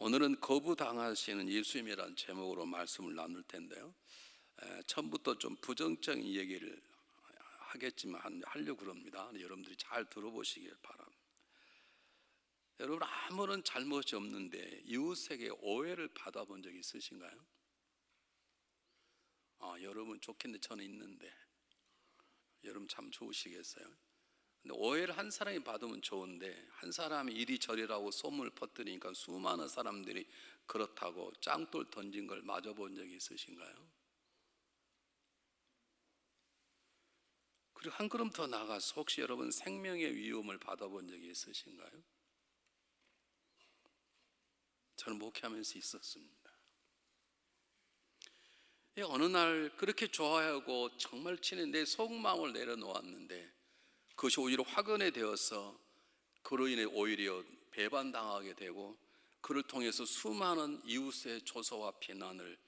오늘은 거부당하시는 예수님이라는 제목으로 말씀을 나눌 텐데요. 처음부터 좀 부정적인 얘기를 하겠지만 하려고 합니다. 여러분들이 잘 들어보시길 바랍니다. 여러분, 아무런 잘못이 없는데 이웃에게 오해를 받아본 적 있으신가요? 여러분 좋겠는데 저는 있는데, 여러분 참 좋으시겠어요? 근데 오해를 한 사람이 받으면 좋은데, 한 사람이 이리저리라고 소문을 퍼뜨리니까 수많은 사람들이 그렇다고 짱돌 던진 걸 맞아본 적이 있으신가요? 그리고 한 걸음 더 나가서 혹시 여러분 생명의 위험을 받아본 적이 있으신가요? 저는 목회하면서 있었습니다. 어느 날 그렇게 좋아하고 정말 친히 내 속마음을 내려놓았는데, 그것이 오히려 화근에 되어서 그로 인해 오히려 배반당하게 되고, 그를 통해서 수많은 이웃의 조소와 비난을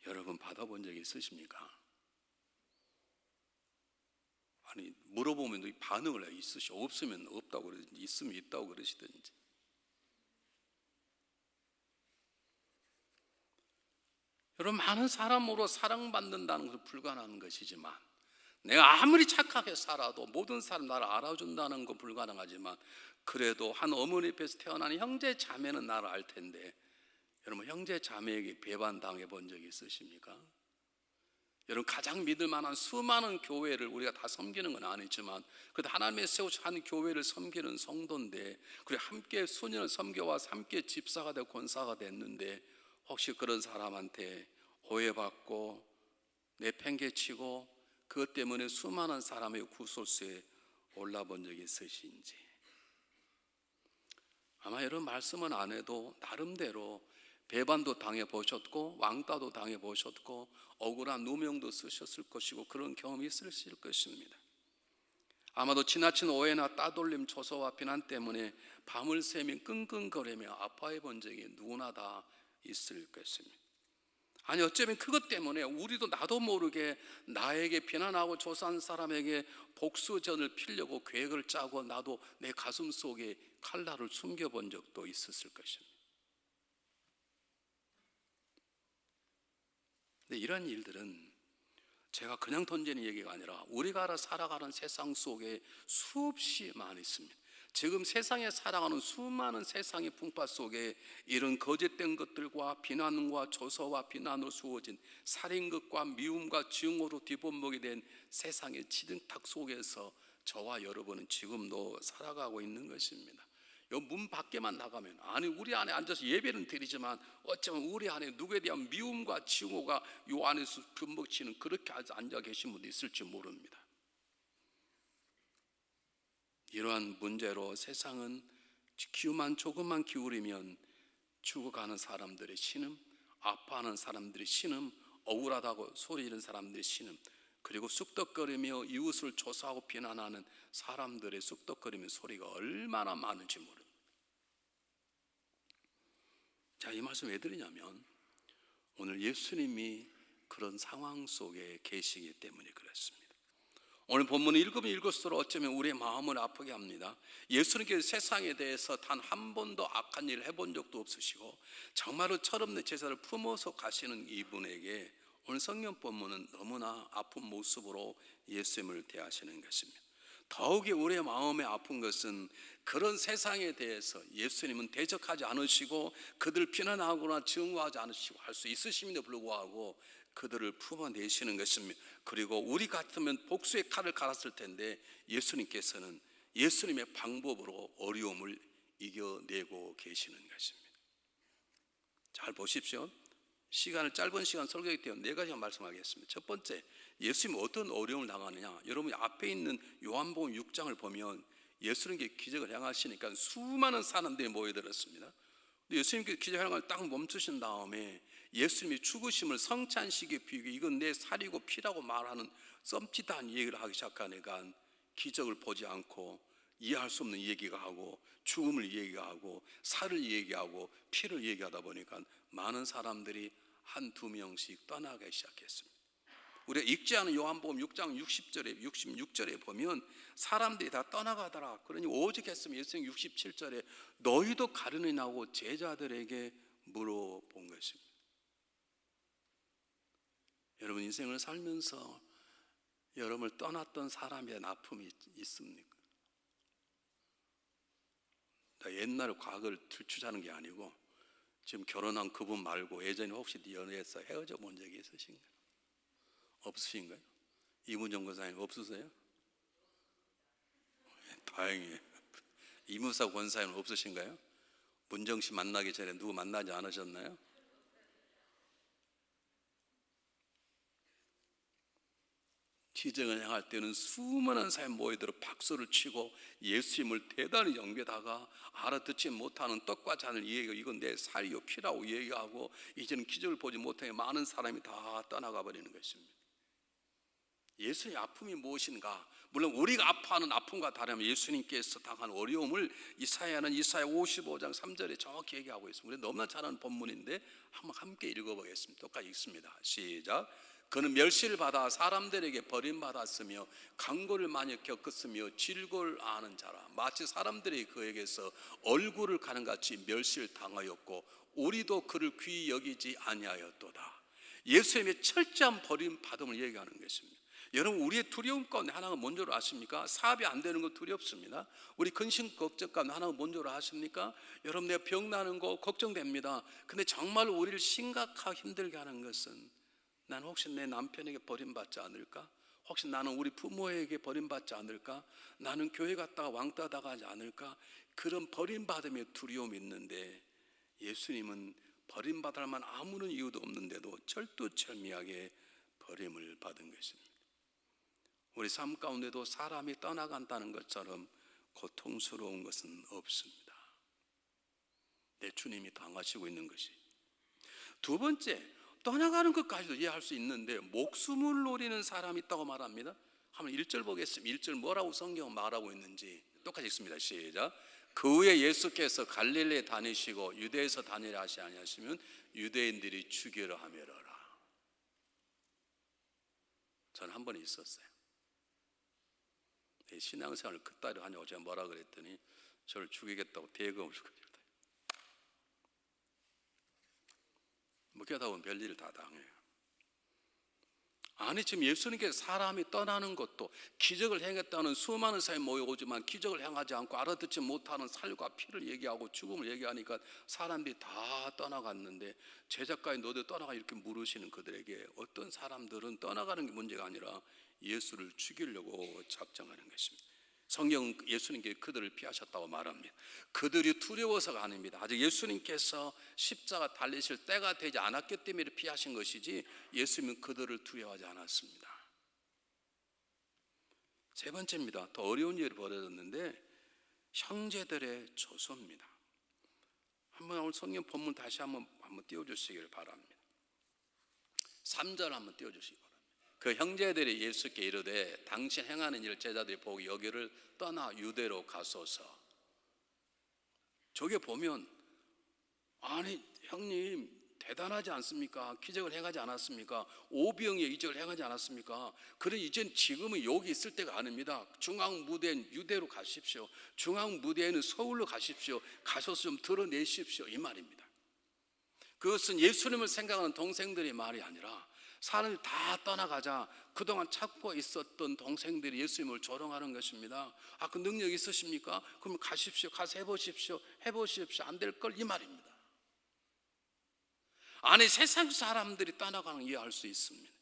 여러분 받아본 적이 있으십니까? 아니, 물어보면 반응을 해요. 없으면 없다고 그러든지 있으면 있다고 그러시든지. 여러분, 많은 사람으로 사랑받는다는 것은 불가능한 것이지만, 내가 아무리 착하게 살아도 모든 사람 나를 알아준다는 건 불가능하지만, 그래도 한 어머니 뱃에서 태어난 형제 자매는 나를 알 텐데, 여러분 형제 자매에게 배반당해 본 적이 있으십니까? 여러분, 가장 믿을 만한 수많은 교회를 우리가 다 섬기는 건 아니지만, 그래도 하나님의 세우신 한 교회를 섬기는 성도인데, 그리고 함께 수년을 섬겨와서 함께 집사가 되고 권사가 됐는데, 혹시 그런 사람한테 오해받고 내팽개치고 그것 때문에 수많은 사람의 구설수에 올라본 적이 있으신지. 아마 이런 말씀은 안 해도 나름대로 배반도 당해보셨고 왕따도 당해보셨고 억울한 누명도 쓰셨을 것이고, 그런 경험이 있으실 것입니다. 아마도 지나친 오해나 따돌림, 조소와 비난 때문에 밤을 새며 끙끙거리며 아파해 본 적이 누구나 다 있을 것입니다. 아니, 어쩌면 그것 때문에 우리도 나도 모르게 나에게 비난하고 조사한 사람에게 복수전을 피려고 계획을 짜고, 나도 내 가슴 속에 칼날을 숨겨본 적도 있었을 것입니다. 근데 이런 일들은 제가 그냥 던지는 얘기가 아니라 우리가 살아가는 세상 속에 수없이 많이 있습니다. 지금 세상에 살아가는 수많은 세상의 풍파 속에 이런 거짓된 것들과 비난과 조소와 비난으로 수어진 살인것과 미움과 증오로 뒤범벅이 된 세상의 지등탁 속에서 저와 여러분은 지금도 살아가고 있는 것입니다. 요 문 밖에만 나가면, 아니 우리 안에 앉아서 예배는 드리지만 어쩌면 우리 안에 누구에 대한 미움과 증오가 요 안에서 범벅치는, 그렇게 앉아 계신 분도 있을지 모릅니다. 이러한 문제로 세상은 귀만 조금만 기울이면 죽어가는 사람들의 신음, 아파하는 사람들의 신음, 억울하다고 소리 지르는 사람들의 신음, 그리고 쑥덕거리며 이웃을 조사하고 비난하는 사람들의 쑥덕거리는 소리가 얼마나 많은지 모릅니다. 자, 이 말씀 왜 드리냐면, 오늘 예수님이 그런 상황 속에 계시기 때문에 그렇습니다. 오늘 본문을 읽으면 읽을수록 어쩌면 우리의 마음을 아프게 합니다. 예수님께서 세상에 대해서 단 한 번도 악한 일을 해본 적도 없으시고 정말로 철없는 제사를 품어서 가시는 이분에게 오늘 성경 본문은 너무나 아픈 모습으로 예수님을 대하시는 것입니다. 더욱이 우리의 마음에 아픈 것은 그런 세상에 대해서 예수님은 대적하지 않으시고 그들을 비난하거나 증오하지 않으시고 할 수 있으심에도 불구하고 그들을 품어내시는 것입니다. 그리고 우리 같으면 복수의 칼을 갈았을 텐데, 예수님께서는 예수님의 방법으로 어려움을 이겨내고 계시는 것입니다. 잘 보십시오. 짧은 시간 설교하기 때문에 4가지만 말씀하겠습니다. 첫 번째, 예수님이 어떤 어려움을 당하느냐. 여러분이 앞에 있는 요한복음 6장을 보면 예수님께 기적을 행하시니까 수많은 사람들이 모여들었습니다. 근데 예수님께서 기적을 행하는 걸 딱 멈추신 다음에 예수님이 죽으심을 성찬식에 비유해 이건 내 살이고 피라고 말하는 썸짓한 얘기를 하기 시작하니까 기적을 보지 않고 이해할 수 없는 얘기가 하고 죽음을 얘기하고 살을 얘기하고 피를 얘기하다 보니까 많은 사람들이 한두 명씩 떠나기 시작했습니다. 우리가 읽지 않은 요한복음 6장 60절에 66절에 보면 사람들이 다 떠나가더라. 그러니 오직 했으면 예수님 67절에 너희도 가르느냐고 제자들에게 물어본 것입니다. 여러분 인생을 살면서 여러분을 떠났던 사람에 대한 아픔이 있습니까? 옛날 과거를 들추자는 게 아니고 지금 결혼한 그분 말고 예전에 혹시 연애해서 헤어져 본 적이 있으신가요? 없으신가요? 이문정 권사님 없으세요? 다행이에요. 이무사 권사님 없으신가요? 문정 씨 만나기 전에 누구 만나지 않으셨나요? 기적을 행할 때는 수많은 사람이 모이들어 박수를 치고 예수님을 대단히 영배다가 알아듣지 못하는 떡과 잔을 얘기하고 이건 내 살이요 피라고 얘기하고 이제는 기적을 보지 못해 많은 사람이 다 떠나가 버리는 것입니다. 예수님의 아픔이 무엇인가? 물론 우리가 아파하는 아픔과 다르면 예수님께서 당한 어려움을 이사야 55장 3절에 정확히 얘기하고 있습니다. 우리 너무나 잘 아는 본문인데 한번 함께 읽어보겠습니다. 똑같이 읽습니다. 시작. 그는 멸시를 받아 사람들에게 버림받았으며 강고를 많이 겪었으며 질고를 아는 자라. 마치 사람들이 그에게서 얼굴을 가는 같이 멸시를 당하였고 우리도 그를 귀히 여기지 아니하였도다. 예수님의 철저한 버림받음을 얘기하는 것입니다. 여러분 우리의 두려움 가운데 하나가 뭔 줄 아십니까? 사업이 안 되는 거 두렵습니다. 우리 근심 걱정 가운데 하나가 뭔 줄 아십니까? 여러분 내가 병 나는 거 걱정됩니다. 근데 정말 우리를 심각하게 힘들게 하는 것은 나는 혹시 내 남편에게 버림받지 않을까? 혹시 나는 우리 부모에게 버림받지 않을까? 나는 교회 갔다가 왕따 당하지 않을까? 그런 버림받음의 두려움이 있는데 예수님은 버림받을 만한 아무런 이유도 없는데도 철두철미하게 버림을 받은 것입니다. 우리 삶 가운데도 사람이 떠나간다는 것처럼 고통스러운 것은 없습니다. 내 주님이 당하시고 있는 것이. 두 번째, 떠나가는 것까지도 이해할 수 있는데 목숨을 노리는 사람이 있다고 말합니다. 한번 1절 보겠습니다. 1절 뭐라고 성경은 말하고 있는지 똑같이 읽습니다. 시작. 그 후에 예수께서 갈릴리에 다니시고 유대에서 다니라 하시 아니하시면 유대인들이 죽이려 하매러라. 저는 한 번 있었어요. 신앙생활을 그따위로 하냐고 제가 뭐라 그랬더니 저를 죽이겠다고 대검을 그렸다. 뭐 그러다 보면 별일을 다 당해요. 아니 지금 예수님께서 사람이 떠나는 것도 기적을 행했다는 수많은 사람이 모여오지만 기적을 행하지 않고 알아듣지 못하는 살과 피를 얘기하고 죽음을 얘기하니까 사람들이 다 떠나갔는데 제자까지 너도 떠나가 이렇게 물으시는 그들에게 어떤 사람들은 떠나가는 게 문제가 아니라 예수를 죽이려고 작정하는 것입니다. 성경은 예수님께 그들을 피하셨다고 말합니다. 그들이 두려워서가 아닙니다. 아직 예수님께서 십자가 달리실 때가 되지 않았기 때문에 피하신 것이지 예수님은 그들을 두려워하지 않았습니다. 세 번째입니다. 더 어려운 일이 벌어졌는데 형제들의 조소입니다. 한번 오늘 성경 본문 다시 한번 띄워주시길 바랍니다. 3절 한번 띄워주시기 바랍니다. 그 형제들이 예수께 이르되 당신 행하는 일을 제자들이 보고 여기를 떠나 유대로 가소서. 저게 보면 아니 형님 대단하지 않습니까? 기적을 행하지 않았습니까? 오병이어 이적을 행하지 않았습니까? 그래 이젠 지금은 여기 있을 때가 아닙니다. 중앙 무대엔 유대로 가십시오. 중앙 무대에는 서울로 가십시오. 가셔서 좀 드러내십시오 이 말입니다. 그것은 예수님을 생각하는 동생들의 말이 아니라 사람이 다 떠나가자 그동안 찾고 있었던 동생들이 예수님을 조롱하는 것입니다. 아, 그 능력 있으십니까? 그럼 가십시오. 가서 해보십시오. 안 될 걸 이 말입니다. 아니 세상 사람들이 떠나가는 걸 이해할 수 있습니다.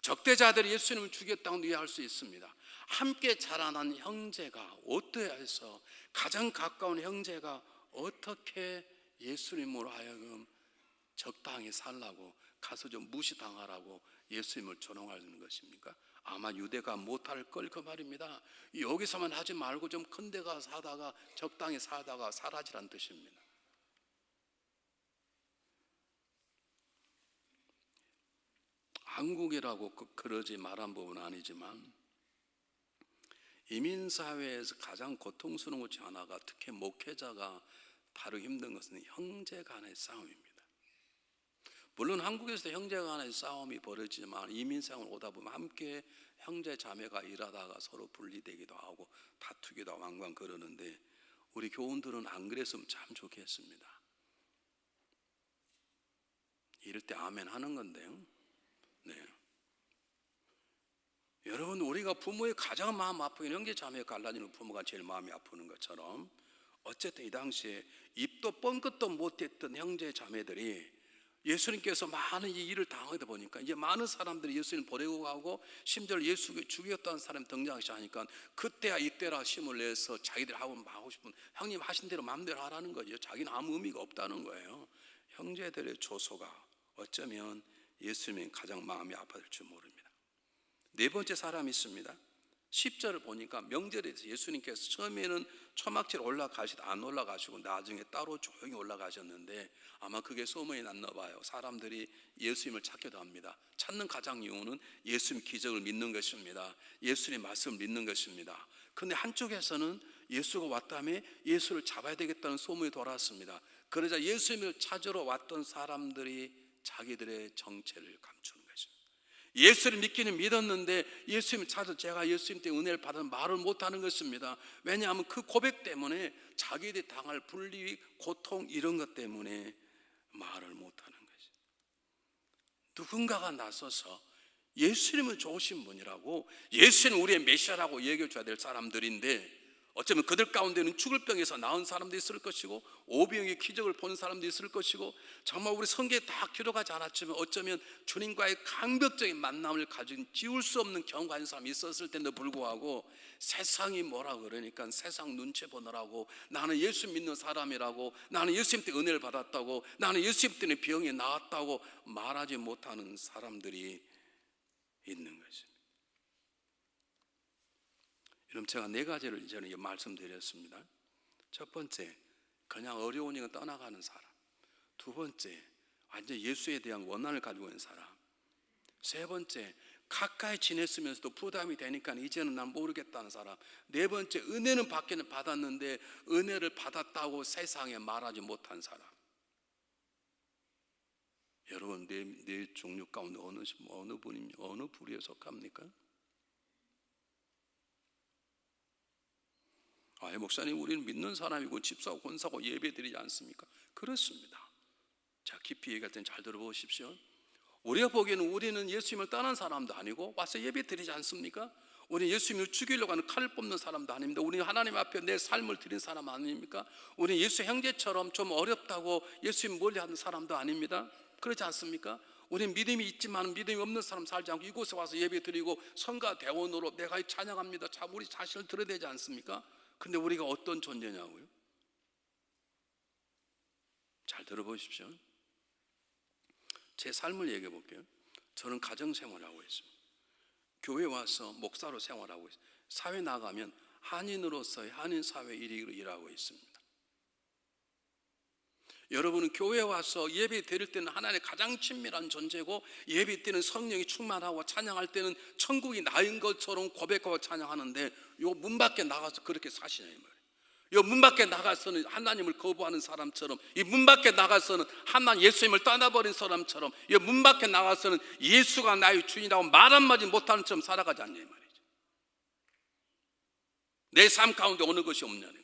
적대자들이 예수님을 죽였다는 걸 이해할 수 있습니다. 함께 자라난 형제가 어떠해야 해서 가장 가까운 형제가 어떻게 예수님으로 하여금 적당히 살라고 가서 좀 무시당하라고 예수님을 조롱하는 것입니까? 아마 유대가 못할 걸 그 말입니다. 여기서만 하지 말고 좀 큰 데 가서 사다가 적당히 살다가 사라지란 뜻입니다. 한국이라고 그러지 말한 부분은 아니지만 이민사회에서 가장 고통스러운 것 중 하나가 특히 목회자가 다루기 힘든 것은 형제 간의 싸움입니다. 물론 한국에서 형제 간의 싸움이 벌어지지만 이민생활 오다 보면 함께 형제 자매가 일하다가 서로 분리되기도 하고 다투기도 하고 왕왕 그러는데 우리 교우들은 안 그랬으면 참 좋겠습니다. 이럴 때 아멘 하는 건데요. 네. 여러분, 우리가 부모의 가장 마음 아프게 형제 자매가 갈라지는 부모가 제일 마음이 아프는 것처럼 어쨌든 이 당시에 입도 뻥끗도 못했던 형제 자매들이 예수님께서 많은 이 일을 당하다 보니까 이제 많은 사람들이 예수님 보내고 가고 심지어 예수 죽였다는 사람이 등장하기 시작하니까 그때야 이때라 힘을 내서 자기들 하고 싶은 형님 하신 대로 마음대로 하라는 거죠. 자기는 아무 의미가 없다는 거예요. 형제들의 조소가 어쩌면 예수님이 가장 마음이 아파질 줄 모릅니다. 네 번째 사람이 있습니다. 10절을 보니까 명절에 예수님께서 처음에는 초막지로 올라가시다 안 올라가시고 나중에 따로 조용히 올라가셨는데 아마 그게 소문이 났나 봐요. 사람들이 예수님을 찾기도 합니다. 찾는 가장 이유는 예수님 기적을 믿는 것입니다. 예수님 말씀을 믿는 것입니다. 그런데 한쪽에서는 예수가 왔다며 예수를 잡아야 되겠다는 소문이 돌았습니다. 그러자 예수님을 찾으러 왔던 사람들이 자기들의 정체를 감추는 것입니다. 예수를 믿기는 믿었는데 예수님을 찾아 제가 예수님 때문에 은혜를 받은 말을 못하는 것입니다. 왜냐하면 그 고백 때문에 자기들이 당할 분리, 고통 이런 것 때문에 말을 못하는 것이. 누군가가 나서서 예수님은 좋으신 분이라고 예수는 우리의 메시아라고 얘기해 줘야 될 사람들인데 어쩌면 그들 가운데는 죽을 병에서 나은 사람도 있을 것이고 오병이의 기적을 본 사람도 있을 것이고 정말 우리 성경에 다 기록하지 않았지만 어쩌면 주님과의 강력적인 만남을 가진 지울 수 없는 경험을 가진 사람이 있었을 텐데 불구하고 세상이 뭐라 그러니까 세상 눈치 보느라고 나는 예수 믿는 사람이라고 나는 예수님 때문에 은혜를 받았다고 나는 예수님 때문에 병이 나았다고 말하지 못하는 사람들이 있는 것입니다. 그럼 제가 네 가지를 저는 말씀드렸습니다. 첫 번째, 그냥 어려우니까 떠나가는 사람. 두 번째, 완전 예수에 대한 원한을 가지고 있는 사람. 세 번째, 가까이 지냈으면서도 부담이 되니까 이제는 난 모르겠다는 사람. 네 번째, 은혜는 받기는 받았는데 은혜를 받았다고 세상에 말하지 못한 사람. 여러분, 네 종류 가운데 어느 부류에 속합니까? 목사님, 우리는 믿는 사람이고 집사고 권사고 예배드리지 않습니까? 그렇습니다. 자, 깊이 얘기할 땐 잘 들어보십시오. 우리가 보기에는 우리는 예수님을 떠난 사람도 아니고 와서 예배드리지 않습니까? 우리는 예수님을 죽이려고 하는 칼을 뽑는 사람도 아닙니다. 우리는 하나님 앞에 내 삶을 드린 사람 아닙니까? 우리는 예수 형제처럼 좀 어렵다고 예수님 멀리하는 사람도 아닙니다. 그렇지 않습니까? 우리는 믿음이 있지만 믿음이 없는 사람 살지 않고 이곳에 와서 예배드리고 성가 대원으로 내가 찬양합니다. 자, 우리 자신을 드려야 되지 않습니까? 근데 우리가 어떤 존재냐고요? 잘 들어보십시오. 제 삶을 얘기해 볼게요. 저는 가정생활하고 있습니다. 교회 와서 목사로 생활하고 있습니다. 사회 나가면 한인으로서의 한인사회 일위로 일하고 있습니다. 여러분은 교회 와서 예배 드릴 때는 하나님의 가장 친밀한 존재고 예배 때는 성령이 충만하고 찬양할 때는 천국이 나인 것처럼 고백하고 찬양하는데 요 문 밖에 나가서 그렇게 사시냐 이 말이에요. 요 문 밖에 나가서는 하나님을 거부하는 사람처럼 이 문 밖에 나가서는 하나님 예수님을 떠나버린 사람처럼 이 문 밖에 나가서는 예수가 나의 주인이라고 말 한마디 못하는 처럼 살아가지 않냐 이 말이죠. 내 삶 가운데 어느 것이 없냐는 거예요.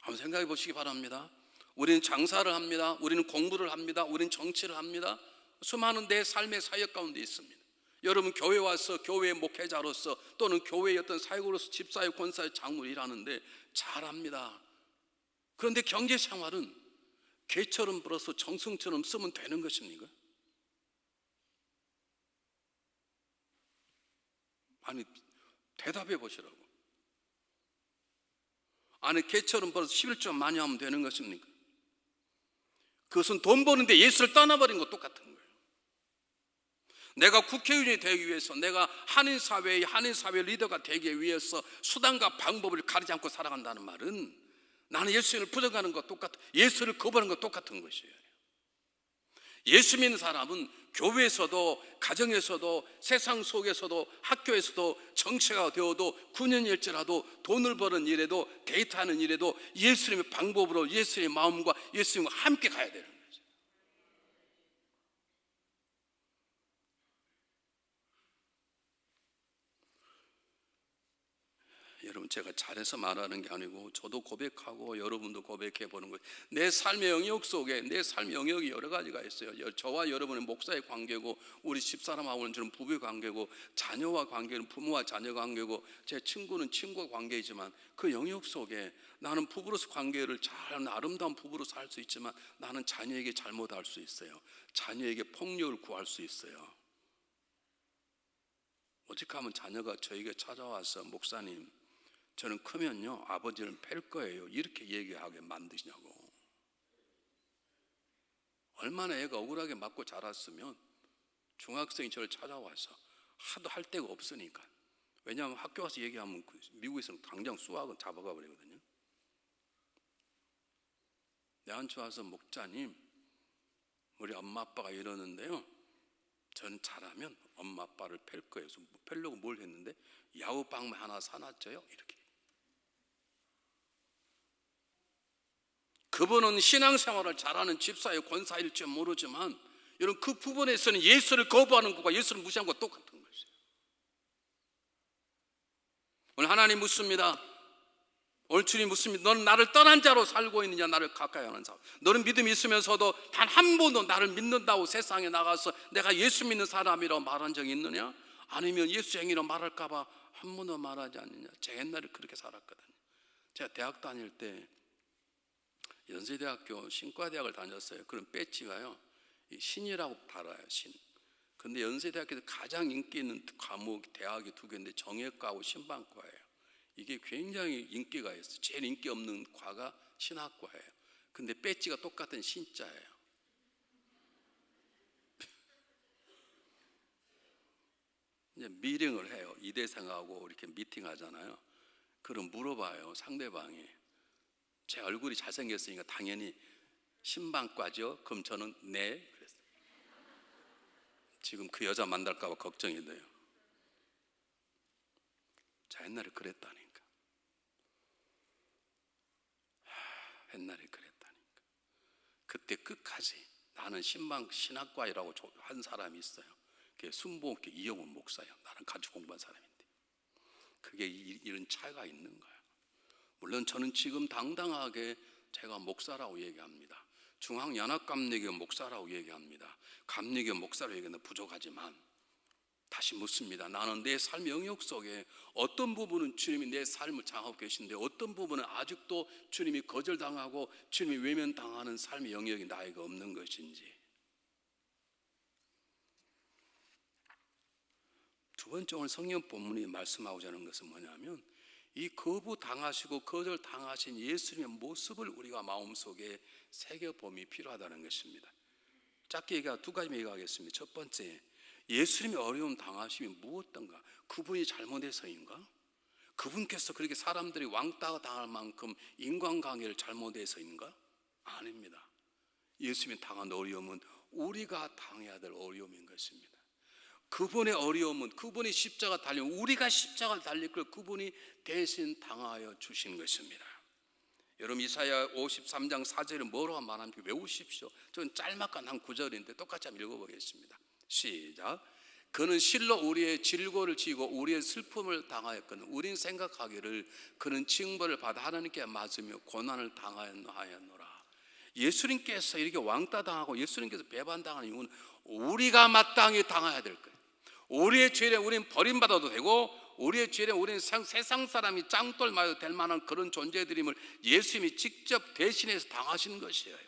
한번 생각해 보시기 바랍니다. 우리는 장사를 합니다. 우리는 공부를 합니다. 우리는 정치를 합니다. 수많은 내 삶의 사역 가운데 있습니다. 여러분 교회 와서 교회의 목회자로서 또는 교회의 어떤 사역으로서 집사의 권사의 장로를 일하는데 잘합니다. 그런데 경제생활은 개처럼 벌어서 정승처럼 쓰면 되는 것입니까? 아니 대답해 보시라고. 아니 개처럼 벌어서 11조 많이 하면 되는 것입니까? 그것은 돈 버는데 예수를 떠나버린 것 똑같은 거예요. 내가 국회의원이 되기 위해서 내가 한인사회 리더가 되기 위해서 수단과 방법을 가리지 않고 살아간다는 말은 나는 예수님을 부정하는 것 똑같아. 예수를 거부하는 것 똑같은 것이에요. 예수 믿는 사람은 교회에서도, 가정에서도, 세상 속에서도, 학교에서도, 정치가 되어도, 9년일지라도, 돈을 버는 일에도, 데이트하는 일에도 예수님의 방법으로, 예수님의 마음과 예수님과 함께 가야 되는 거죠. 여러분, 제가 잘해서 말하는 게 아니고 저도 고백하고 여러분도 고백해 보는 거예요. 내 삶의 영역 속에, 내 삶의 영역이 여러 가지가 있어요. 저와 여러분의 목사의 관계고, 우리 집사람하고는 저는 부부의 관계고, 자녀와 관계는 부모와 자녀 관계고, 제 친구는 친구와 관계이지만, 그 영역 속에 나는 부부로서 관계를 잘, 아름다운 부부로 살 수 있지만 나는 자녀에게 잘못할 수 있어요. 자녀에게 폭력을 구할 수 있어요. 오직하면 자녀가 저에게 찾아와서, 목사님, 저는 크면요 아버지를 팰 거예요, 이렇게 얘기하게 만드시냐고. 얼마나 애가 억울하게 맞고 자랐으면 중학생이 저를 찾아와서, 하도 할 데가 없으니까. 왜냐하면 학교 가서 얘기하면 미국에서는 당장 수학은 잡아가 버리거든요. 내한테 와서, 목자님, 우리 엄마 아빠가 이러는데요, 저는 잘하면 엄마 아빠를 팰 거예요. 그래서 팰려고 뭘 했는데, 야구방망이 하나 사놨죠요, 이렇게. 그분은 신앙생활을 잘하는 집사의 권사일지 모르지만, 여러분, 그 부분에서는 예수를 거부하는 것과 예수를 무시하는 것과 똑같은 것이에요. 오늘 하나님 묻습니다. 오늘 주님 묻습니다. 너는 나를 떠난 자로 살고 있느냐, 나를 가까이 하는 자. 너는 믿음이 있으면서도 단 한 번도 나를 믿는다고 세상에 나가서 내가 예수 믿는 사람이라고 말한 적이 있느냐? 아니면 예수 행위로 말할까 봐 한 번도 말하지 않느냐? 제가 옛날에 그렇게 살았거든요. 제가 대학 다닐 때 연세대학교 신과대학을 다녔어요. 그럼 배지가요, 신이라고 달아요, 신. 근데 연세대학교에서 가장 인기 있는 과목, 대학이 두 개인데 정외과하고 신방과예요. 이게 굉장히 인기가 있어요. 제일 인기 없는 과가 신학과예요. 근데 배지가 똑같은 신자예요. 이제 미팅을 해요. 이대생하고 이렇게 미팅하잖아요. 그럼 물어봐요, 상대방이. 제 얼굴이 잘생겼으니까 당연히 신방과죠. 그럼 저는 네 그랬어요. 지금 그 여자 만날까 봐 걱정이 돼요. 자, 옛날에 그랬다니까. 옛날에 그랬다니까. 그때 끝까지 나는 신학과이라고 한 사람이 있어요. 그게 순복음교 이영훈 목사예요. 나랑 같이 공부한 사람인데. 그게 이런 차이가 있는 거예요. 물론 저는 지금 당당하게 제가 목사라고 얘기합니다. 중앙연합감리교 목사라고 얘기합니다. 감리교 목사라고 얘기하는 부족하지만, 다시 묻습니다. 나는 내 삶의 영역 속에 어떤 부분은 주님이 내 삶을 장하고 계신데, 어떤 부분은 아직도 주님이 거절당하고 주님이 외면당하는 삶의 영역이 나에게 없는 것인지. 두 번째, 오늘 성경 본문이 말씀하고자 하는 것은 뭐냐면, 이 거부당하시고 거절당하신 예수님의 모습을 우리가 마음속에 새겨봄이 필요하다는 것입니다. 짧게 두 가지 얘기하겠습니다. 첫 번째, 예수님의 어려움 당하심이 무엇던가? 그분이 잘못해서인가? 그분께서 그렇게 사람들이 왕따 당할 만큼 인간관계를 잘못해서인가? 아닙니다. 예수님이 당한 어려움은 우리가 당해야 될 어려움인 것입니다. 그분의 어려움은, 그분이 십자가 달리면 우리가 십자가 달릴 걸 그분이 대신 당하여 주신 것입니다. 여러분, 이사야 53장 4절은 뭐라고 말합니까? 외우십시오. 저는 짤막한 한 구절인데 똑같이 한번 읽어보겠습니다. 시작. 그는 실로 우리의 질고를 지고 우리의 슬픔을 당하였거든 우린 생각하기를 그는 징벌을 받아 하나님께 맞으며 고난을 당하였노라. 예수님께서 이렇게 왕따 당하고 예수님께서 배반당하는 이유는 우리가 마땅히 당해야 될 거예요. 우리의 죄에 우리는 버림받아도 되고, 우리의 죄에 우리는 세상 사람이 짱돌 맞아도 될 만한 그런 존재들임을 예수님이 직접 대신해서 당하신 것이에요.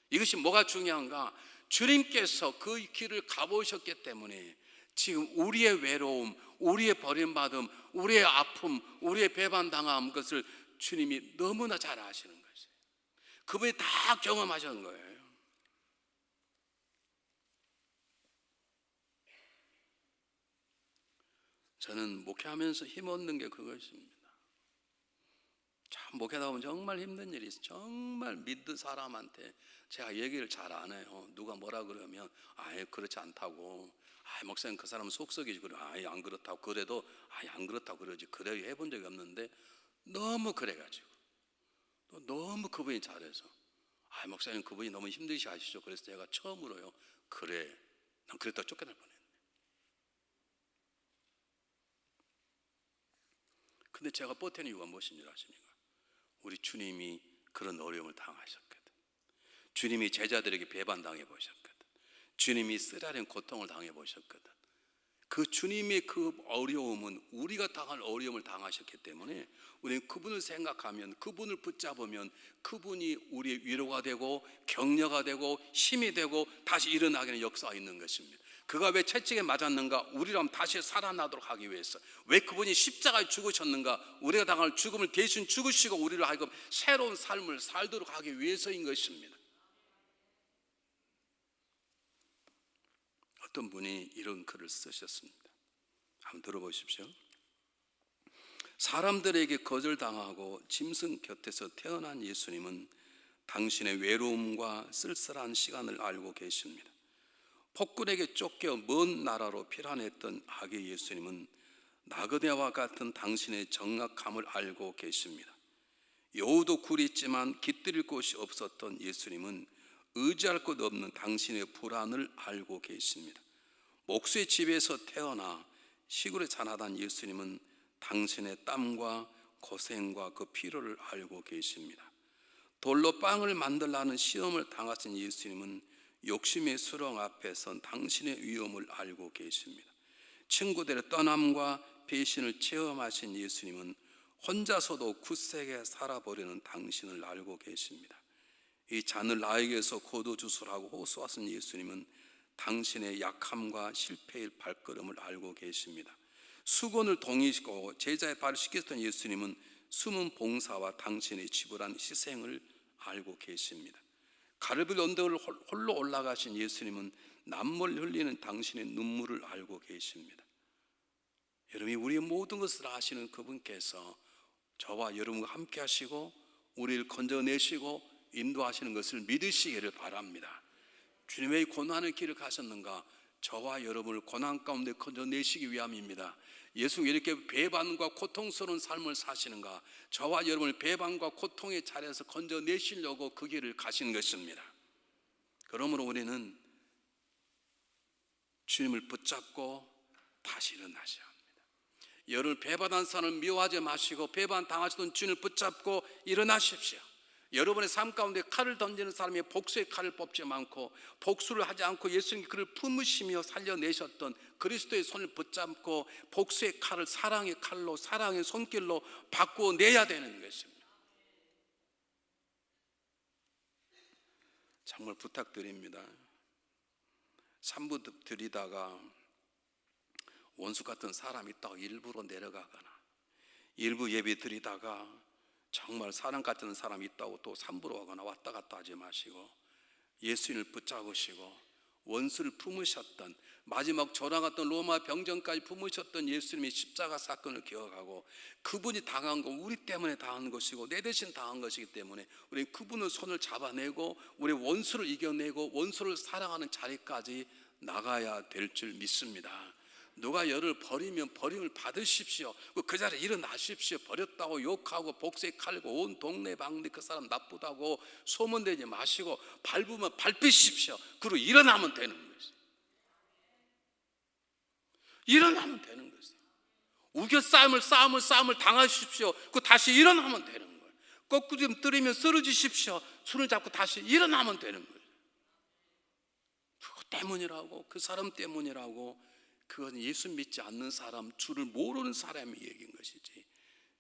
이것이 뭐가 중요한가? 주님께서 그 길을 가보셨기 때문에 지금 우리의 외로움, 우리의 버림받음, 우리의 아픔, 우리의 배반당함, 것을 주님이 너무나 잘 아시는 것이에요. 그분이 다 경험하신 거예요. 저는 목회하면서 힘 얻는 게 그것입니다. 참 목회다 보면 정말 힘든 일이 있어요. 정말 믿는 사람한테 제가 얘기를 잘 안 해요. 누가 뭐라 그러면 아예 그렇지 않다고, 목사님 그 사람은 속썩이지, 그래 아예 안 그렇다고, 그래도 아예 안 그렇다고 그러지, 그래 해본 적이 없는데 너무 그래가지고 또 너무 그분이 잘해서 목사님 그분이 너무 힘드시 하시죠. 그래서 제가 처음으로요, 그래 난 그랬다고 쫓겨날 뻔했네. 근데 제가 버티는 이유가 무엇인 줄 아십니까? 우리 주님이 그런 어려움을 당하셨거든. 주님이 제자들에게 배반당해 보셨거든. 주님이 쓰라린 고통을 당해 보셨거든. 그 주님의 그 어려움은 우리가 당할 어려움을 당하셨기 때문에 우리는 그분을 생각하면, 그분을 붙잡으면 그분이 우리의 위로가 되고 격려가 되고 힘이 되고 다시 일어나게 하는 역사가 있는 것입니다. 그가 왜 채찍에 맞았는가? 우리라면 다시 살아나도록 하기 위해서. 왜 그분이 십자가에 죽으셨는가? 우리가 당할 죽음을 대신 죽으시고 우리를 하여금 새로운 삶을 살도록 하기 위해서인 것입니다. 어떤 분이 이런 글을 쓰셨습니다. 한번 들어보십시오. 사람들에게 거절당하고 짐승 곁에서 태어난 예수님은 당신의 외로움과 쓸쓸한 시간을 알고 계십니다. 폭군에게 쫓겨 먼 나라로 피란했던 아기 예수님은 나그네와 같은 당신의 정악함을 알고 계십니다. 여우도 굴이 있지만 깃들일 곳이 없었던 예수님은 의지할 것 없는 당신의 불안을 알고 계십니다. 목수의 집에서 태어나 시골에 자라난 예수님은 당신의 땀과 고생과 그 피로를 알고 계십니다. 돌로 빵을 만들라는 시험을 당하신 예수님은 욕심의 수렁 앞에 선 당신의 위험을 알고 계십니다. 친구들의 떠남과 배신을 체험하신 예수님은 혼자서도 굳세게 살아버리는 당신을 알고 계십니다. 이 잔을 나에게서 거둬주소라고 호소하신 예수님은 당신의 약함과 실패의 발걸음을 알고 계십니다. 수건을 동이시고 제자의 발을 씻겼던 예수님은 숨은 봉사와 당신의 지불한 희생을 알고 계십니다. 가르빌 언덕을 홀로 올라가신 예수님은 남몰 흘리는 당신의 눈물을 알고 계십니다. 여러분이 우리의 모든 것을 아시는 그분께서 저와 여러분과 함께 하시고 우리를 건져내시고 인도하시는 것을 믿으시기를 바랍니다. 주님의 고난의 길을 가셨는가? 저와 여러분을 고난 가운데 건져내시기 위함입니다. 예수님 이렇게 배반과 고통스러운 삶을 사시는가? 저와 여러분을 배반과 고통의 자리에서 건져내시려고 그 길을 가신 것입니다. 그러므로 우리는 주님을 붙잡고 다시 일어나셔야 합니다. 여러분 배반한 사람을 미워하지 마시고 배반당하시던 주님을 붙잡고 일어나십시오. 여러분의 삶 가운데 칼을 던지는 사람이 복수의 칼을 뽑지 않고 복수를 하지 않고 예수님이 그를 품으시며 살려내셨던 그리스도의 손을 붙잡고 복수의 칼을 사랑의 칼로, 사랑의 손길로 바꾸어내야 되는 것입니다. 정말 부탁드립니다. 산부 드리다가 원수 같은 사람이 있다고 일부러 내려가거나, 일부 예배 드리다가 정말 사랑 같은 사람이 있다고 또 산부로 가거나 왔다 갔다 하지 마시고 예수님을 붙잡으시고 원수를 품으셨던, 마지막 돌아갔던 로마 병정까지 품으셨던 예수님의 십자가 사건을 기억하고 그분이 당한 거 우리 때문에 당한 것이고 내 대신 당한 것이기 때문에 우리 그분의 손을 잡아내고 우리 원수를 이겨내고 원수를 사랑하는 자리까지 나가야 될 줄 믿습니다. 누가 여를 버리면 버림을 받으십시오. 그 자리에 일어나십시오. 버렸다고 욕하고 복수에 칼고 온 동네 방네 그 사람 나쁘다고 소문내지 마시고 밟으면 밟히십시오. 그리고 일어나면 되는 것이에요. 일어나면 되는 것이에요. 우겨 싸움을 당하십시오. 그 다시 일어나면 되는 거예요. 거꾸로 뜨리면 쓰러지십시오. 손을 잡고 다시 일어나면 되는 거예요. 그것 때문이라고, 그 사람 때문이라고. 그건 예수 믿지 않는 사람, 주를 모르는 사람이 얘기한 것이지,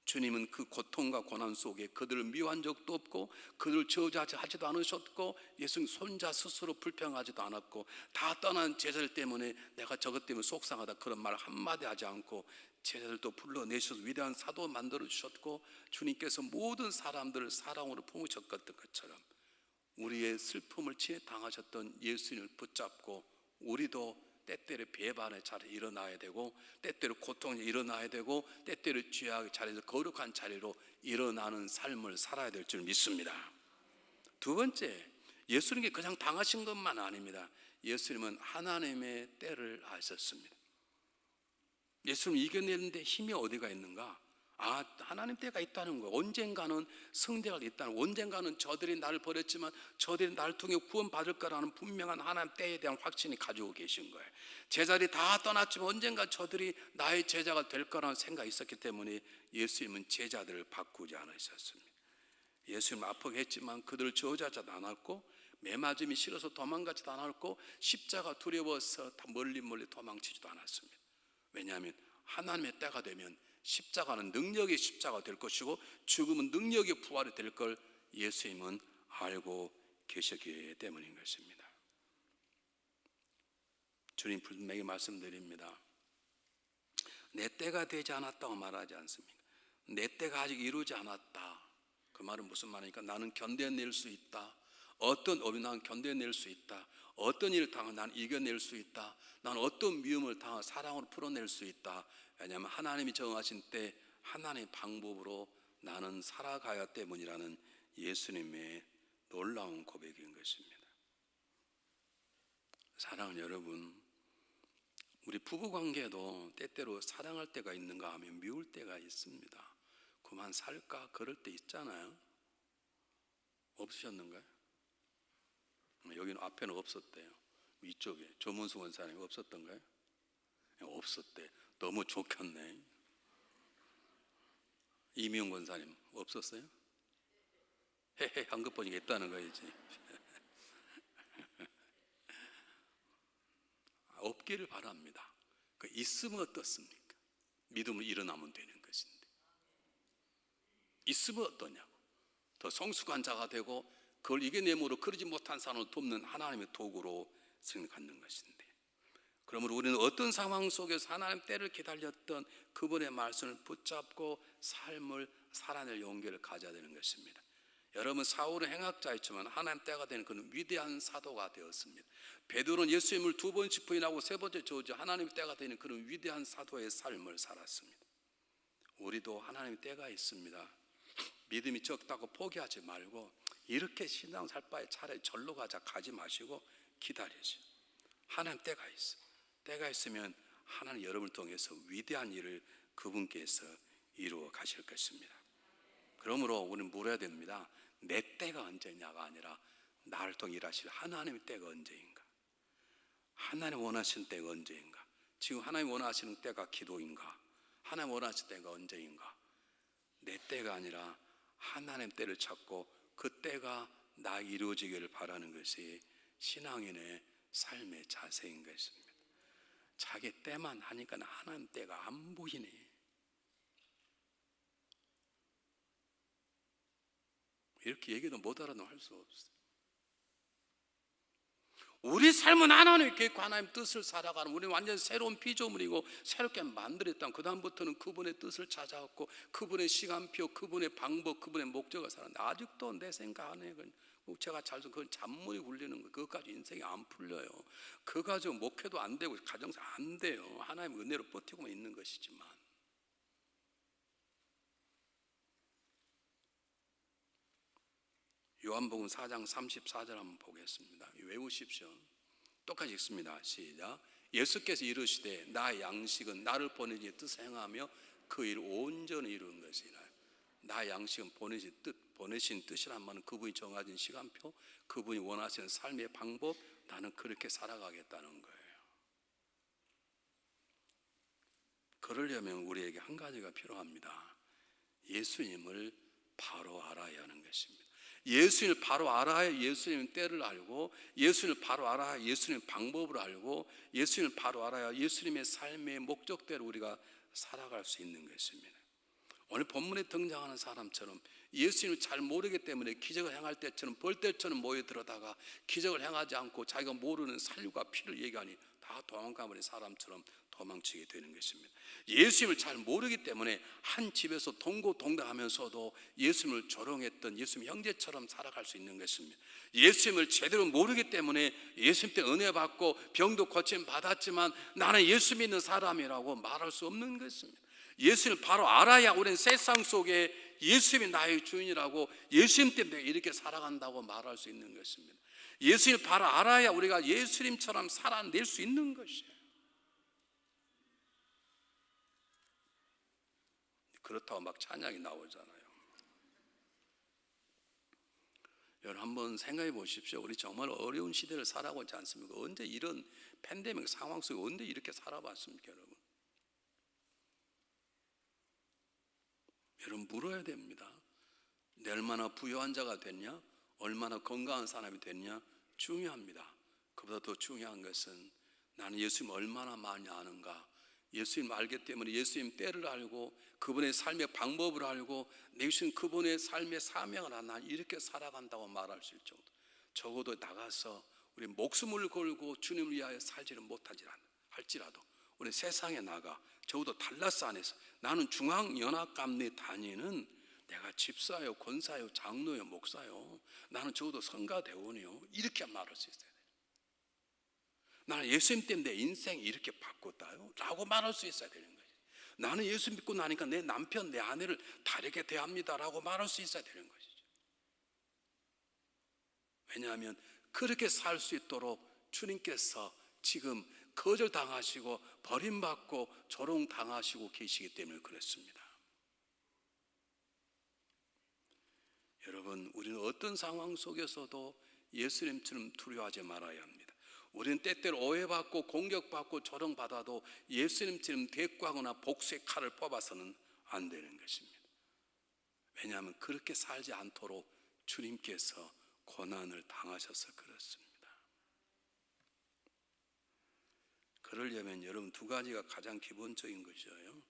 주님은 그 고통과 고난 속에 그들을 미워한 적도 없고 그들을 저주하지도 않으셨고 예수님 손자 스스로 불평하지도 않았고 다 떠난 제자들 때문에 내가 저것 때문에 속상하다 그런 말 한마디 하지 않고 제자들도 불러내셔서 위대한 사도 만들어 주셨고 주님께서 모든 사람들을 사랑으로 품으셨던 것처럼 우리의 슬픔을 친히 당하셨던 예수님을 붙잡고 우리도 때때로 배반의 자리에 일어나야 되고, 때때로 고통이 일어나야 되고, 때때로 죄악의 자리에서 거룩한 자리로 일어나는 삶을 살아야 될 줄 믿습니다. 두 번째, 예수님께 그냥 당하신 것만 아닙니다. 예수님은 하나님의 때를 아셨습니다. 예수님 이겨내는데 힘이 어디가 있는가? 하나님 때가 있다는 거예요. 언젠가는 성대가 있다는 거예요. 언젠가는 저들이 나를 버렸지만 저들이 나를 통해 구원받을 거라는 분명한 하나님 때에 대한 확신이 가지고 계신 거예요. 제자들이 다 떠났지만 언젠가 저들이 나의 제자가 될 거라는 생각이 있었기 때문에 예수님은 제자들을 바꾸지 않으셨습니다. 예수님 아프게 했지만 그들을 저주하지도 않았고, 매맞음이 싫어서 도망가지도 않았고, 십자가 두려워서 멀리 도망치지도 않았습니다. 왜냐하면 하나님의 때가 되면 십자가는 능력의 십자가 될 것이고, 죽음은 능력의 부활이 될 걸 예수님은 알고 계셨기 때문인 것입니다. 주님 분명히 말씀드립니다. 내 때가 되지 않았다고 말하지 않습니다. 내 때가 아직 이루지 않았다. 그 말은 무슨 말이니까, 나는 견뎌낼 수 있다. 어떤 어려움을 나는 견뎌낼 수 있다. 어떤 일을 당하면 나는 이겨낼 수 있다. 나는 어떤 미움을 당하면 사랑으로 풀어낼 수 있다. 왜냐하면 하나님이 정하신 때 하나님의 방법으로 나는 살아가야 때문이라는 예수님의 놀라운 고백인 것입니다. 사랑하는 여러분, 우리 부부관계도 때때로 사랑할 때가 있는가 하면 미울 때가 있습니다. 그만 살까 그럴 때 있잖아요. 없으셨는가요? 여기는 앞에는 없었대요. 이쪽에 조문수 원사님 없었던가요? 없었대. 너무 좋겠네. 이미용 권사님 없었어요? 헤헤 한 것 보니까 있다는 거이지. 없기를 바랍니다. 그 있으면 어떻습니까? 믿음을 일어나면 되는 것인데, 있으면 어떠냐고. 더 성숙한 자가 되고 그걸 이겨내므로 그러지 못한 사람을 돕는 하나님의 도구로 생각하는 것인데, 그러므로 우리는 어떤 상황 속에서 하나님 때를 기다렸던 그분의 말씀을 붙잡고 삶을 살아낼 용기를 가져야 되는 것입니다. 여러분, 사울은 행악자였지만 하나님 때가 되는 그는 위대한 사도가 되었습니다. 베드로는 예수님을 2번씩 부인하고 3번째 저주 하나님의 때가 되는 그런 위대한 사도의 삶을 살았습니다. 우리도 하나님의 때가 있습니다. 믿음이 적다고 포기하지 말고, 이렇게 신앙 살 바에 차라리 절로 가지 마시고 기다리세요. 하나님 때가 있어. 때가 있으면 하나님 여러분을 통해서 위대한 일을 그분께서 이루어 가실 것입니다. 그러므로 우리는 물어야 됩니다. 내 때가 언제냐가 아니라 나를 통해 일하실 하나님의 때가 언제인가? 하나님 원하시는 때가 언제인가? 지금 하나님 원하시는 때가 기도인가? 하나님 원하시는 때가 언제인가? 내 때가 아니라 하나님 때를 찾고 그 때가 나 이루어지기를 바라는 것이 신앙인의 삶의 자세인 것입니다. 자기 때만 하니까 하나님 때가 안 보이네. 이렇게 얘기도 못 알아도 할 수 없어요. 우리 삶은 하나님의 계획, 하나님의 뜻을 살아가는, 우리는 완전 새로운 피조물이고 새롭게 만들었다면 그 다음부터는 그분의 뜻을 찾아왔고 그분의 시간표, 그분의 방법, 그분의 목적을 사는데, 아직도 내 생각 안에 제가 잘 그건 잔머리 굴리는 거예요. 그것 가지고 인생이 안 풀려요. 그거 가지고 목회도 안 되고 가정사 안 돼요. 하나님의 은혜로 버티고만 있는 것이지만, 요한복음 4장 34절 한번 보겠습니다. 외우십시오. 똑같이 읽습니다. 시작. 예수께서 이르시되 나 양식은 나를 보내신 이의 뜻을 행하며 그 일을 온전히 이루는 것이라. 나 양식은 보내신 뜻이란 말은 그분이 정하신 시간표, 그분이 원하시는 삶의 방법, 나는 그렇게 살아가겠다는 거예요. 그러려면 우리에게 한 가지가 필요합니다. 예수님을 바로 알아야 하는 것입니다. 예수님을 바로 알아야 예수님의 때를 알고, 예수님을 바로 알아야 예수님의 방법을 알고, 예수님을 바로 알아야 예수님의 삶의 목적대로 우리가 살아갈 수 있는 것입니다. 오늘 본문에 등장하는 사람처럼 예수님을 잘 모르기 때문에 기적을 행할 때처럼 벌떼처럼 모여들어다가 기적을 행하지 않고 자기가 모르는 살과 피를 얘기하니 다 도망가버린 사람처럼 도망치게 되는 것입니다. 예수님을 잘 모르기 때문에 한 집에서 동고동락하면서도 예수님을 조롱했던 예수님 형제처럼 살아갈 수 있는 것입니다. 예수님을 제대로 모르기 때문에 예수님 때 은혜 받고 병도 고침 받았지만 나는 예수 믿는 사람이라고 말할 수 없는 것입니다. 예수님을 바로 알아야 우리는 세상 속에 예수님이 나의 주인이라고 예수님 때문에 이렇게 살아간다고 말할 수 있는 것입니다. 예수님을 바로 알아야 우리가 예수님처럼 살아낼 수 있는 것이에요. 그렇다고 막 찬양이 나오잖아요. 여러분 한번 생각해 보십시오. 우리 정말 어려운 시대를 살아가고 있지 않습니까? 언제 이런 팬데믹 상황 속에 언제 이렇게 살아봤습니까, 여러분? 여러분 물어야 됩니다. 내 얼마나 부유한 자가 됐냐? 얼마나 건강한 사람이 됐냐? 중요합니다. 그보다 더 중요한 것은 나는 예수님 얼마나 많이 아는가? 예수님 알기 때문에 예수님 때를 알고 그분의 삶의 방법을 알고 내 주신 그분의 삶의 사명을 하나 이렇게 살아간다고 말할 수 있을 정도. 적어도 나가서 우리 목숨을 걸고 주님을 위하여 살지는 못할지라도 우리 세상에 나가 적어도 달라스 안에서 나는 중앙연합감리에 다니는 내가 집사요, 권사요, 장로요, 목사요. 나는 적어도 성가대원이요. 이렇게 말할 수 있어야 돼요. 나는 예수님 때문에 내 인생 이렇게 바꿨다요 라고 말할 수 있어야 되는 거예요. 나는 예수 믿고 나니까 내 남편, 내 아내를 다르게 대합니다 라고 말할 수 있어야 되는 것이죠. 왜냐하면 그렇게 살 수 있도록 주님께서 지금 거절당하시고 버림받고 조롱당하시고 계시기 때문에 그렇습니다. 여러분 우리는 어떤 상황 속에서도 예수님처럼 두려워하지 말아야 합니다. 우리는 때때로 오해받고 공격받고 조롱받아도 예수님처럼 대꾸하거나 복수의 칼을 뽑아서는 안 되는 것입니다. 왜냐하면 그렇게 살지 않도록 주님께서 고난을 당하셔서 그렇습니다. 그러려면 여러분 두 가지가 가장 기본적인 것이에요.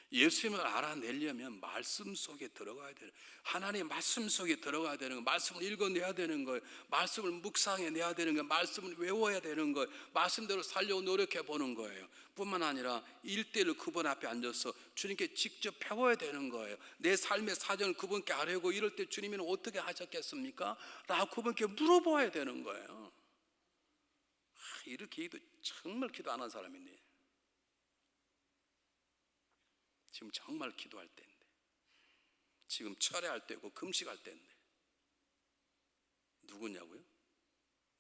예수님을 알아내려면 말씀 속에 들어가야 돼요. 하나님의 말씀 속에 들어가야 되는 거예요. 말씀을 읽어내야 되는 거예요. 말씀을 묵상해내야 되는 거예요. 말씀을 외워야 되는 거예요. 말씀대로 살려고 노력해 보는 거예요. 뿐만 아니라 1:1 그분 앞에 앉아서 주님께 직접 배워야 되는 거예요. 내 삶의 사정을 그분께 아뢰고 이럴 때 주님은 어떻게 하셨겠습니까? 라고 그분께 물어봐야 되는 거예요. 이렇게 기도 정말 기도 안 한 사람이네. 지금 정말 기도할 때인데, 지금 철회할 때고 금식할 때인데 누구냐고요?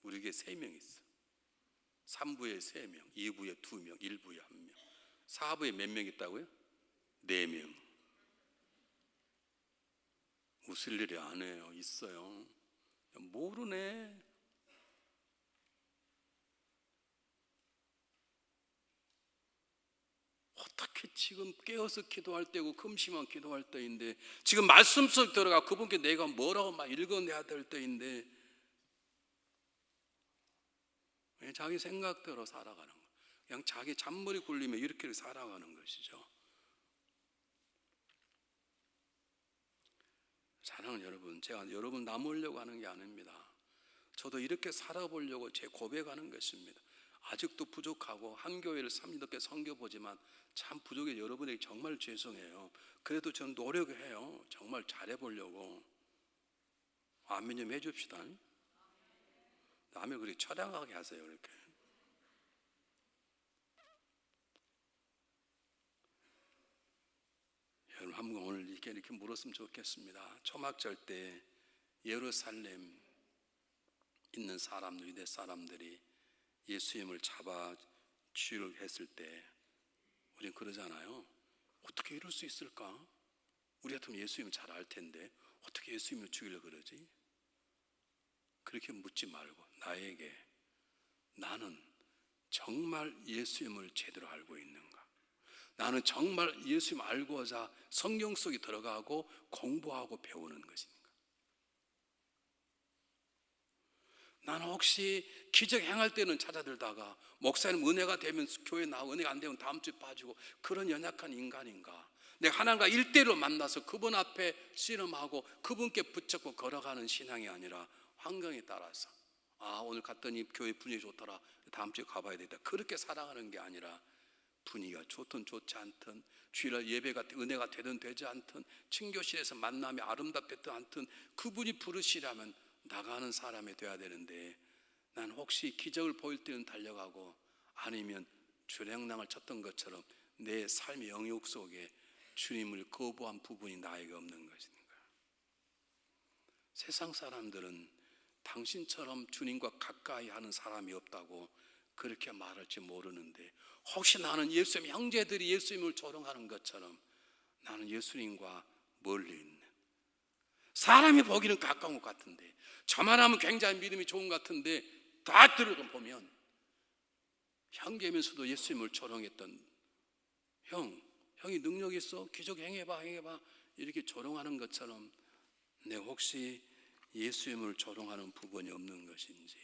우리 교회 3명 있어. 3부에 3명, 2부에 2명, 1부에 1명. 4부에 몇 명 있다고요? 4명. 웃을 일이 아니에요. 있어요. 모르네. 어떻게 지금 깨어서 기도할 때고 금식만 기도할 때인데 지금 말씀 속에 들어가 그분께 내가 뭐라고 막 읽어내야 될 때인데 왜 자기 생각대로 살아가는 거예요. 그냥 자기 잔머리 굴리며 이렇게 살아가는 것이죠. 사랑하는 여러분, 제가 여러분 남으려고 하는 게 아닙니다. 저도 이렇게 살아보려고 제 고백하는 것입니다. 아직도 부족하고 한 교회를 3년 넘게 섬겨보지만 참 부족해. 여러분에게 정말 죄송해요. 그래도 저는 노력해요. 정말 잘해보려고. 아멘 좀 해줍시다. 남의 그렇게 처량하게 하세요. 이렇게. 여러분 한번 오늘 이렇게 물었으면 좋겠습니다. 초막절 때 예루살렘 있는 사람들, 유대 사람들이 예수님을 잡아 주의를 했을 때 우리는 그러잖아요. 어떻게 이럴 수 있을까? 우리 같으면 예수님을 잘 알 텐데 어떻게 예수님을 죽이려고 그러지? 그렇게 묻지 말고 나에게 나는 정말 예수님을 제대로 알고 있는가? 나는 정말 예수님 알고자 성경 속에 들어가고 공부하고 배우는 것인가? 나는 혹시 기적 행할 때는 찾아들다가 목사님 은혜가 되면 교회 나오고 은혜가 안 되면 다음 주에 빠지고 그런 연약한 인간인가? 내가 하나님과 1:1로 만나서 그분 앞에 씨름하고 그분께 붙잡고 걸어가는 신앙이 아니라 환경에 따라서 오늘 갔더니 교회 분위기 좋더라 다음 주에 가봐야 되겠다 그렇게 살아가는 게 아니라 분위기가 좋든 좋지 않든, 주일날 예배가 은혜가 되든 되지 않든, 친교실에서 만남이 아름답든 않든 그분이 부르시라면 나가는 사람이 돼야 되는데, 난 혹시 기적을 보일 때는 달려가고 아니면 주랭랑을 쳤던 것처럼 내 삶의 영역 속에 주님을 거부한 부분이 나에게 없는 것인가. 세상 사람들은 당신처럼 주님과 가까이 하는 사람이 없다고 그렇게 말할지 모르는데, 혹시 나는 예수님 형제들이 예수님을 조롱하는 것처럼 나는 예수님과 멀리 있는, 사람이 보기는 가까운 것 같은데, 저만 하면 굉장히 믿음이 좋은 것 같은데 다 들어보면 형제면서도 예수님을 조롱했던, 형이 능력 있어, 기적 행해봐 이렇게 조롱하는 것처럼 내 혹시 예수님을 조롱하는 부분이 없는 것인지,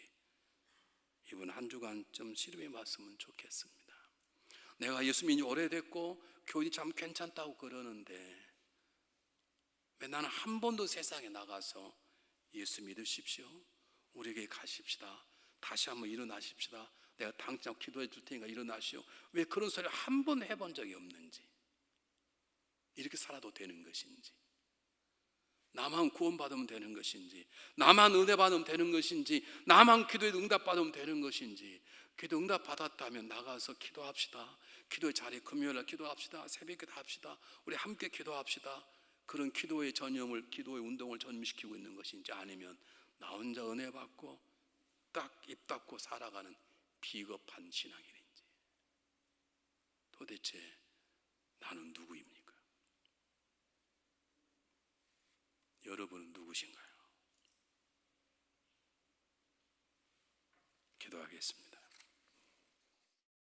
이번 한 주간 좀 씨름해 봤으면 좋겠습니다. 내가 예수 믿은 지 오래됐고 교인이 참 괜찮다고 그러는데, 왜 나는 한 번도 세상에 나가서 예수 믿으십시오, 우리에게 가십시다, 다시 한번 일어나십시다, 내가 당장 기도해 줄 테니까 일어나시오, 왜 그런 소리를 한 번 해본 적이 없는지, 이렇게 살아도 되는 것인지, 나만 구원받으면 되는 것인지, 나만 은혜 받으면 되는 것인지, 나만 기도에 응답 받으면 되는 것인지, 기도 응답 받았다면 나가서 기도합시다, 기도의 자리 금요일날 기도합시다, 새벽에 합시다, 우리 함께 기도합시다, 그런 기도의 전념을, 기도의 운동을 전미시키고 있는 것인지, 아니면 나 혼자 은혜 받고 딱 입 닫고 살아가는 비겁한 신앙인인지, 도대체 나는 누구입니까? 여러분은 누구신가요? 기도하겠습니다.